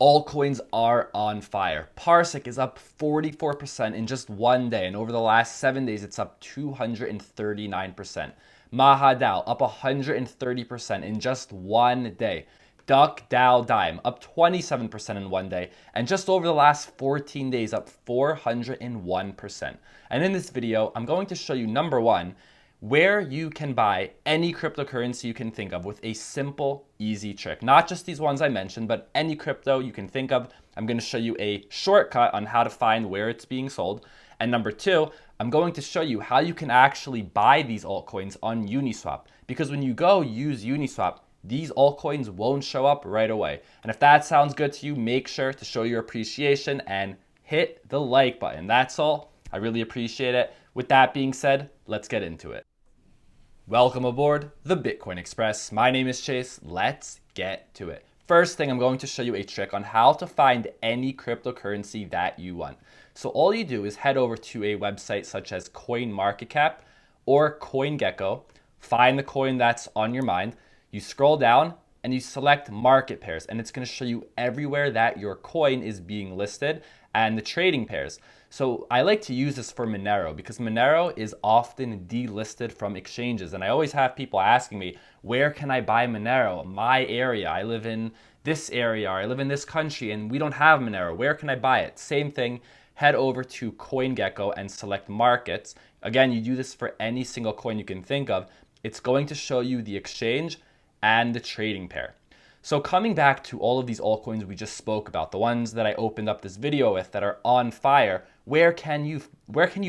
Altcoins are on fire. Parsec is up 44% in just one day, and over the last 7 days, it's up 239%. MahaDAO up 130% in just one day. Duck DAO Dime up 27% in one day, and just over the last 14 days, up 401%. And in this video, I'm going to show you number one, where you can buy any cryptocurrency you can think of with a simple, easy trick. Not just these ones I mentioned, but any crypto you can think of. I'm going to show you a shortcut on how to find where it's being sold. And number two, I'm going to show you how you can actually buy these altcoins on Uniswap. Because when you go use Uniswap, these altcoins won't show up right away. And if that sounds good to you, make sure to show your appreciation and hit the like button. That's all. I really appreciate it. With that being said, let's get into it. Welcome aboard the Bitcoin Express. My name is Chase. Let's get to it. First thing, I'm going to show you a trick on how to find any cryptocurrency that you want. So all you do is head over to a website such as CoinMarketCap or CoinGecko, find the coin that's on your mind, you scroll down and you select market pairs, and it's going to show you everywhere that your coin is being listed and the trading pairs. So I like to use this for Monero because Monero is often delisted from exchanges. And I always have people asking me, where can I buy Monero? My area, I live in this area, or I live in this country and we don't have Monero. Where can I buy it? Same thing, head over to CoinGecko and select markets. Again, you do this for any single coin you can think of. It's going to show you the exchange and the trading pair. So coming back to all of these altcoins we just spoke about, the ones that I opened up this video with that are on fire, where can you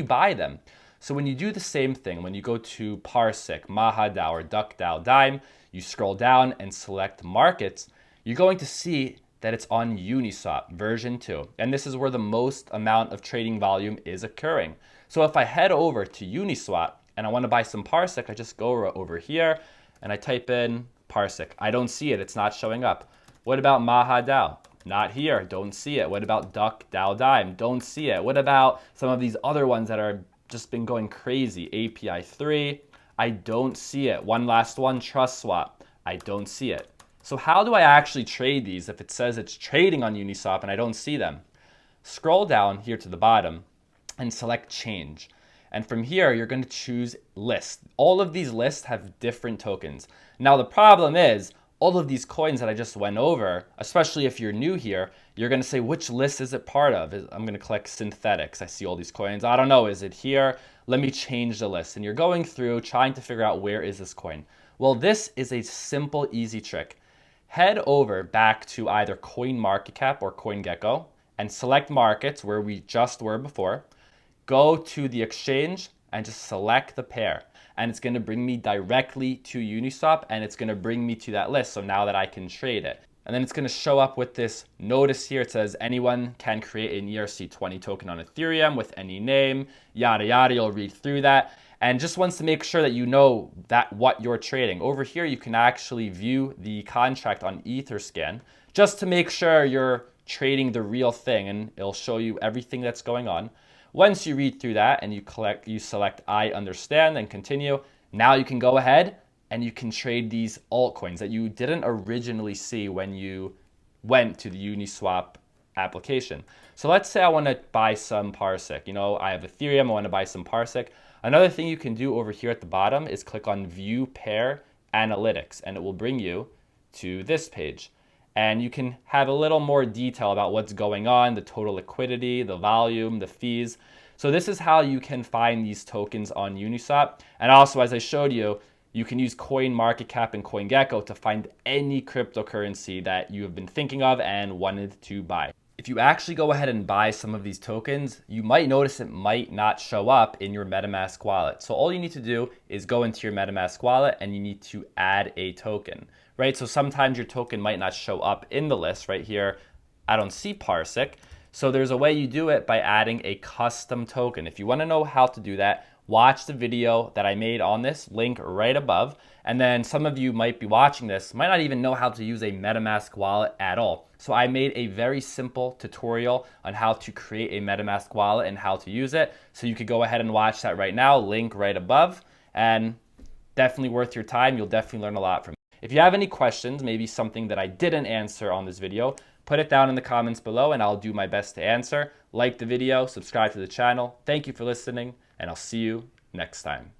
buy them? So when you do the same thing, when you go to Parsec, MahaDAO, or DuckDAO Dime, you scroll down and select markets, you're going to see that it's on Uniswap version 2. And this is where the most amount of trading volume is occurring. So if I head over to Uniswap and I want to buy some Parsec, I just go over here and I type in Parsec. I don't see it. It's not showing up. What about MahaDAO? Not here. Don't see it. What about DuckDAO Dime? Don't see it. What about some of these other ones that are just been going crazy? API 3. I don't see it. One last one, TrustSwap. I don't see it. So how do I actually trade these if it says it's trading on Uniswap and I don't see them? Scroll down here to the bottom and select change. And from here, you're going to choose list. All of these lists have different tokens. Now, the problem is all of these coins that I just went over, especially if you're new here, you're going to say, which list is it part of? I'm going to click synthetics. I see all these coins. I don't know. Is it here? Let me change the list. And you're going through trying to figure out where is this coin. Well, this is a simple, easy trick. Head over back to either CoinMarketCap or CoinGecko and select markets where we just were before. Go to the exchange and just select the pair. And it's going to bring me directly to Uniswap and it's going to bring me to that list. So now that I can trade it. And then it's going to show up with this notice here. It says anyone can create an ERC20 token on Ethereum with any name, yada, yada. You'll read through that. And just wants to make sure that you know that what you're trading. Over here, you can actually view the contract on Etherscan just to make sure you're trading the real thing. And it'll show you everything that's going on. Once you read through that and you select I understand and continue, now you can go ahead and you can trade these altcoins that you didn't originally see when you went to the Uniswap application. So let's say I want to buy some Parsec. You know, I have Ethereum, I want to buy some Parsec. Another thing you can do over here at the bottom is click on View Pair Analytics and it will bring you to this page. And you can have a little more detail about what's going on, the total liquidity, the volume, the fees. So this is how you can find these tokens on Uniswap. And also, as I showed you, you can use CoinMarketCap and CoinGecko to find any cryptocurrency that you have been thinking of and wanted to buy. If you actually go ahead and buy some of these tokens, you might notice it might not show up in your MetaMask wallet. So all you need to do is go into your MetaMask wallet and you need to add a token, right? So sometimes your token might not show up in the list right here. I don't see Parsec. So there's a way you do it by adding a custom token. If you want to know how to do that, watch the video that I made on this, link right above. And then some of you might be watching this, might not even know how to use a MetaMask wallet at all. So I made a very simple tutorial on how to create a MetaMask wallet and how to use it. So you could go ahead and watch that right now, link right above, and definitely worth your time. You'll definitely learn a lot from it. If you have any questions, maybe something that I didn't answer on this video, Put it down in the comments below and I'll do my best to answer. Like the video, subscribe to the channel. Thank you for listening, and I'll see you next time.